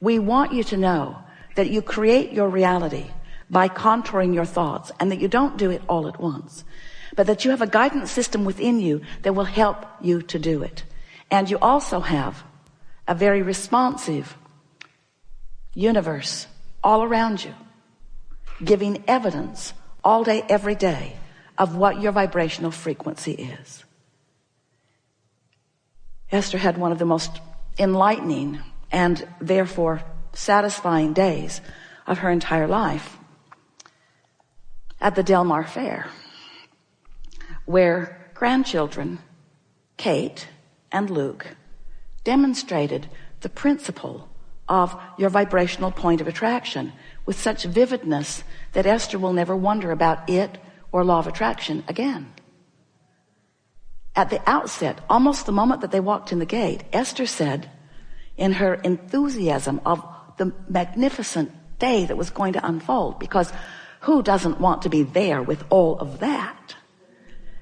We want you to know that you create your reality by contouring your thoughts, and that you don't do it all at once, but that you have a guidance system within you that will help you to do it. And you also have a very responsive universe all around you, giving evidence all day, every day, of what your vibrational frequency is. Esther had one of the most enlightening and therefore satisfying days of her entire life at the Del Mar Fair, where grandchildren Kate and Luke demonstrated the principle of your vibrational point of attraction with such vividness that Esther will never wonder about it or law of attraction again. At the outset, almost the moment that they walked in the gate, Esther said, in her enthusiasm of the magnificent day that was going to unfold, because who doesn't want to be there with all of that?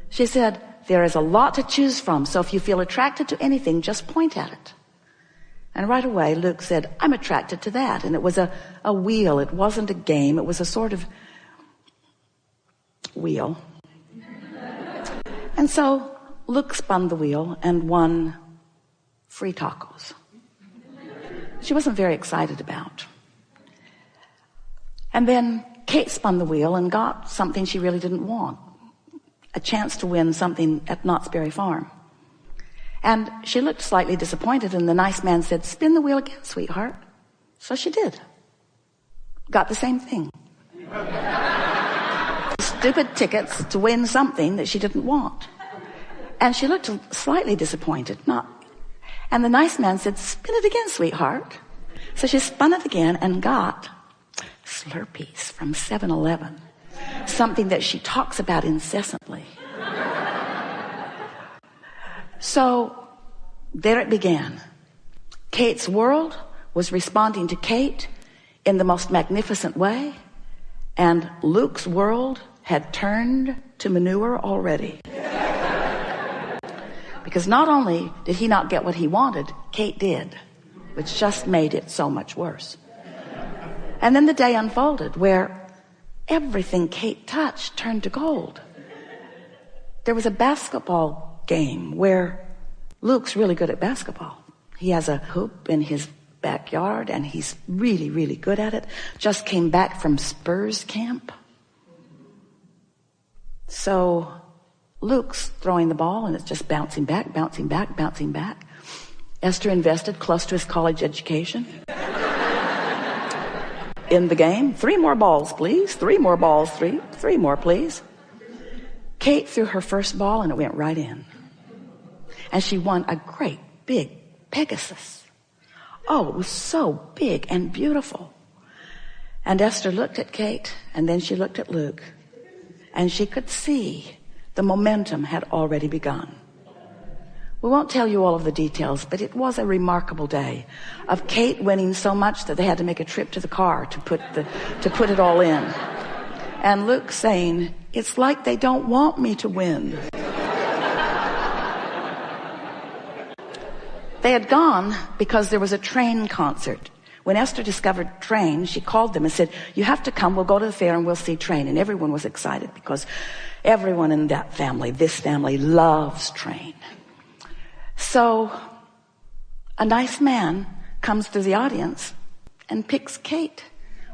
She said, there is a lot to choose from, so if you feel attracted to anything, just point at it. And right away, Luke said, I'm attracted to that. And it was a wheel. It wasn't a game. It was a sort of wheel. And so Luke spun the wheel and won free tacos. She wasn't very excited about. And then Kate spun the wheel and got something she really didn't want, a chance to win something at Knott's Berry Farm. And she looked slightly disappointed, and the nice man said, spin the wheel again, sweetheart. So she did. Got the same thing. Stupid tickets to win something that she didn't want. And she looked slightly disappointed. And the nice man said, spin it again, sweetheart. So she spun it again and got Slurpees from 7-Eleven, something that she talks about incessantly. So there it began. Kate's world was responding to Kate in the most magnificent way, and Luke's world had turned to manure already. Because not only did he not get what he wanted, Kate did, which just made it so much worse. And then the day unfolded where everything Kate touched turned to gold. There was a basketball game where Luke's really good at basketball. He has a hoop in his backyard and he's really, really good at it. Just came back from Spurs camp. So Luke's throwing the ball and it's just bouncing back, bouncing back, bouncing back. Esther invested close to his college education in the game. 3 more balls, please. 3 more balls, three more, please. Kate threw her first ball and it went right in. And she won a great big Pegasus. Oh, it was so big and beautiful. And Esther looked at Kate and then she looked at Luke and she could see the momentum had already begun. We won't tell you all of the details, but it was a remarkable day of Kate winning so much that they had to make a trip to the car to put it all in. And Luke saying, it's like they don't want me to win. They had gone because there was a train concert. When Esther discovered Train, she called them and said, you have to come, we'll go to the fair and we'll see Train. And everyone was excited because everyone in that family, this family, loves Train. So a nice man comes through the audience and picks Kate.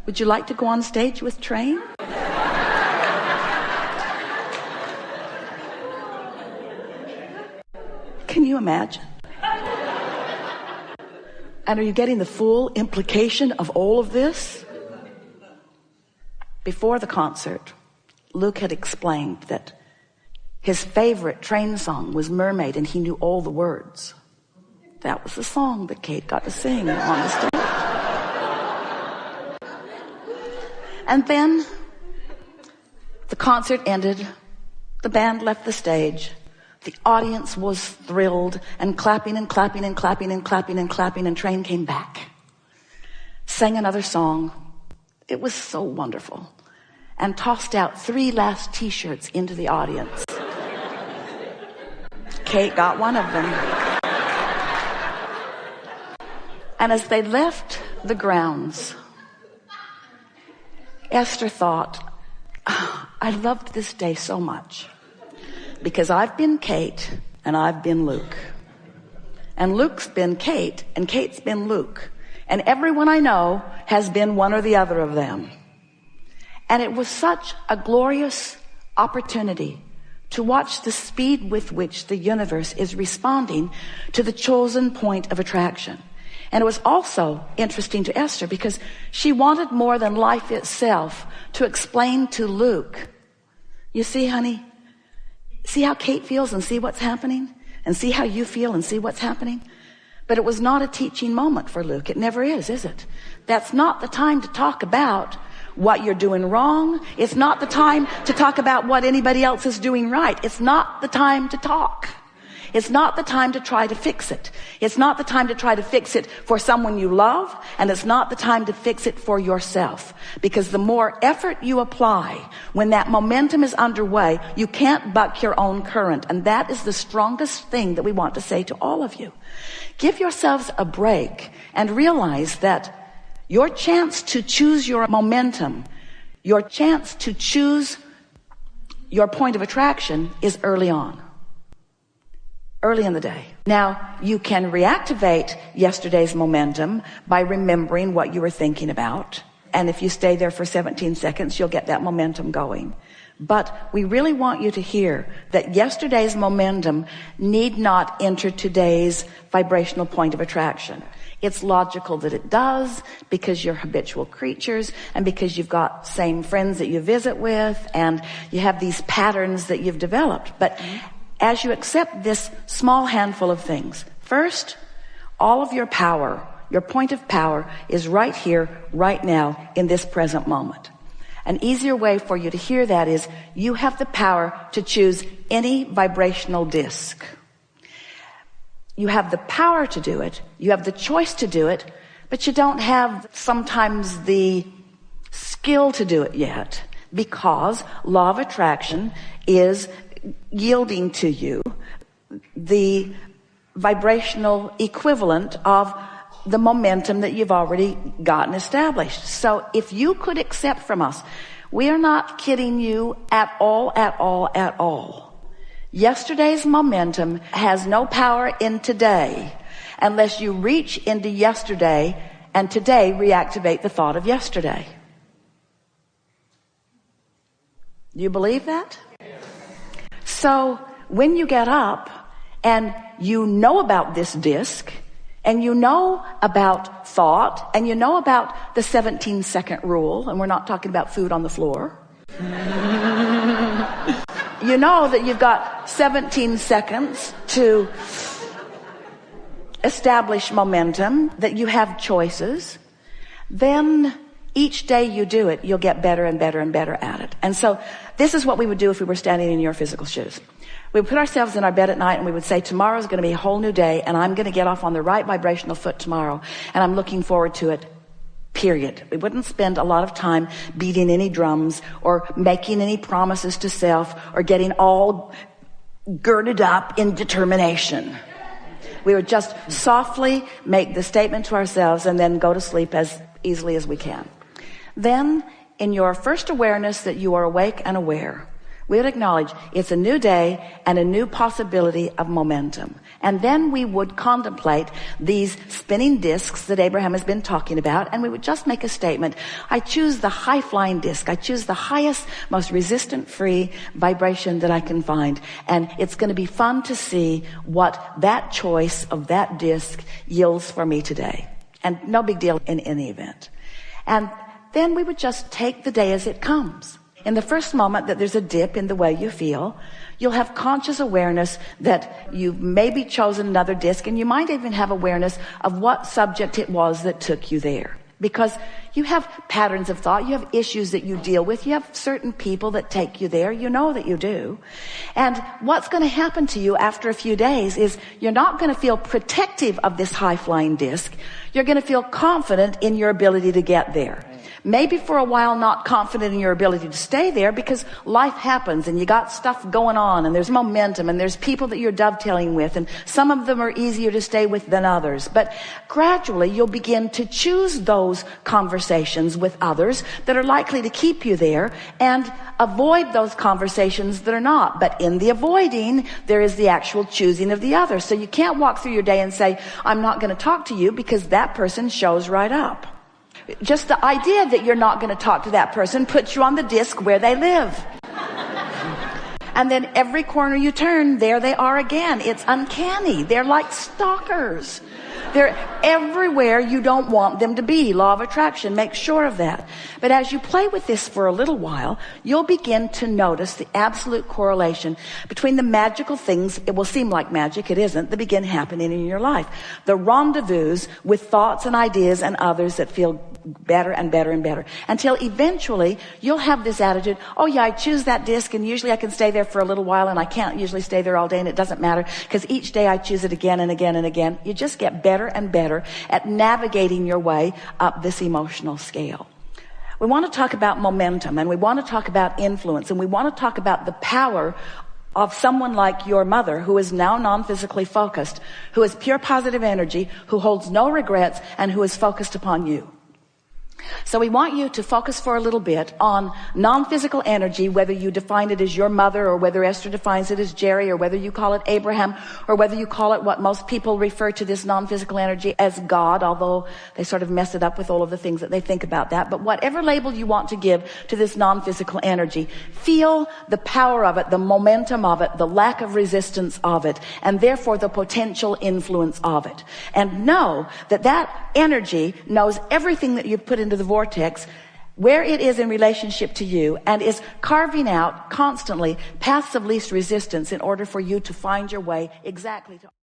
Would you like to go on stage with Train? Can you imagine? And are you getting the full implication of all of this? Before the concert, Luke had explained that his favorite Train song was Mermaid, and he knew all the words. That was the song that Kate got to sing on the stage. And then the concert ended. The band left the stage. The audience was thrilled and clapping and clapping and clapping and clapping and clapping, and Train came back, sang another song. It was so wonderful, and tossed out 3 last t-shirts into the audience. Kate got one of them. And as they left the grounds, Esther thought, I loved this day so much because I've been Kate and I've been Luke. And Luke's been Kate and Kate's been Luke. And everyone I know has been one or the other of them. And it was such a glorious opportunity to watch the speed with which the universe is responding to the chosen point of attraction. And it was also interesting to Esther because she wanted more than life itself to explain to Luke, you see, honey, see how Kate feels and see what's happening, and see how you feel and see what's happening. But it was not a teaching moment for Luke. It never is it? That's not the time to talk about what you're doing wrong. It's not the time to talk about what anybody else is doing right. It's not the time to talk. It's not the time to try to fix it. It's not the time to try to fix it for someone you love, and it's not the time to fix it for yourself. Because the more effort you apply when that momentum is underway, you can't buck your own current. And that is the strongest thing that we want to say to all of you. Give yourselves a break and realize that your chance to choose your momentum, your chance to choose your point of attraction is early on. Early in the day. Now, you can reactivate yesterday's momentum by remembering what you were thinking about. And if you stay there for 17 seconds, you'll get that momentum going. But we really want you to hear that yesterday's momentum need not enter today's vibrational point of attraction. It's logical that it does because you're habitual creatures and because you've got same friends that you visit with and you have these patterns that you've developed. But as you accept this small handful of things, first, all of your power, your point of power is right here, right now, in this present moment. An easier way for you to hear that is you have the power to choose any vibrational disc. You have the power to do it. You have the choice to do it, but you don't have sometimes the skill to do it yet because law of attraction is yielding to you the vibrational equivalent of the momentum that you've already gotten established. So if you could accept from us, we are not kidding you at all. Yesterday's momentum has no power in today unless you reach into yesterday and today reactivate the thought of yesterday. Do you believe that? So when you get up and you know about this disc and you know about thought and you know about the 17-second rule, and we're not talking about food on the floor. You know that you've got 17 seconds to establish momentum, that you have choices, then each day you do it, you'll get better and better and better at it. And so this is what we would do if we were standing in your physical shoes. We would put ourselves in our bed at night and we would say, tomorrow's going to be a whole new day and I'm going to get off on the right vibrational foot tomorrow and I'm looking forward to it, period. We wouldn't spend a lot of time beating any drums or making any promises to self or getting all girded up in determination. We would just softly make the statement to ourselves and then go to sleep as easily as we can. Then, in your first awareness that you are awake and aware, we would acknowledge it's a new day and a new possibility of momentum. And then we would contemplate these spinning discs that Abraham has been talking about, and we would just make a statement. I choose the high-flying disc. I choose the highest, most resistant-free vibration that I can find. And it's going to be fun to see what that choice of that disc yields for me today. And no big deal in any event. And then we would just take the day as it comes. In the first moment that there's a dip in the way you feel, you'll have conscious awareness that you've maybe chosen another disc, and you might even have awareness of what subject it was that took you there. Because you have patterns of thought, you have issues that you deal with, you have certain people that take you there, you know that you do. And what's going to happen to you after a few days is you're not going to feel protective of this high-flying disc. You're going to feel confident in your ability to get there. Maybe for a while not confident in your ability to stay there because life happens and you got stuff going on and there's momentum and there's people that you're dovetailing with, and some of them are easier to stay with than others. But gradually you'll begin to choose those conversations with others that are likely to keep you there and avoid those conversations that are not. But in the avoiding, there is the actual choosing of the other. So you can't walk through your day and say, I'm not going to talk to you, because that person shows right up. Just the idea that you're not going to talk to that person puts you on the disc where they live. And then every corner you turn, there they are again. It's uncanny. They're like stalkers. They're everywhere you don't want them to be. Law of attraction, make sure of that. But as you play with this for a little while, you'll begin to notice the absolute correlation between the magical things, it will seem like magic, it isn't, that begin happening in your life. The rendezvous with thoughts and ideas and others that feel better and better and better, until eventually you'll have this attitude, oh yeah, I choose that disc and usually I can stay there for a little while, and I can't usually stay there all day, and it doesn't matter because each day I choose it again and again and again. You just get better and better at navigating your way up this emotional scale. We want to talk about momentum, and we want to talk about influence, and we want to talk about the power of someone like your mother, who is now non-physically focused, who is pure positive energy, who holds no regrets, and who is focused upon you. So we want you to focus for a little bit on non-physical energy, whether you define it as your mother, or whether Esther defines it as Jerry, or whether you call it Abraham, or whether you call it what most people refer to this non-physical energy as God, although they sort of mess it up with all of the things that they think about that. But whatever label you want to give to this non-physical energy, feel the power of it, the momentum of it, the lack of resistance of it, and therefore the potential influence of it. And know that that energy knows everything that you've put into the vortex, where it is in relationship to you, and is carving out constantly paths of least resistance in order for you to find your way exactly to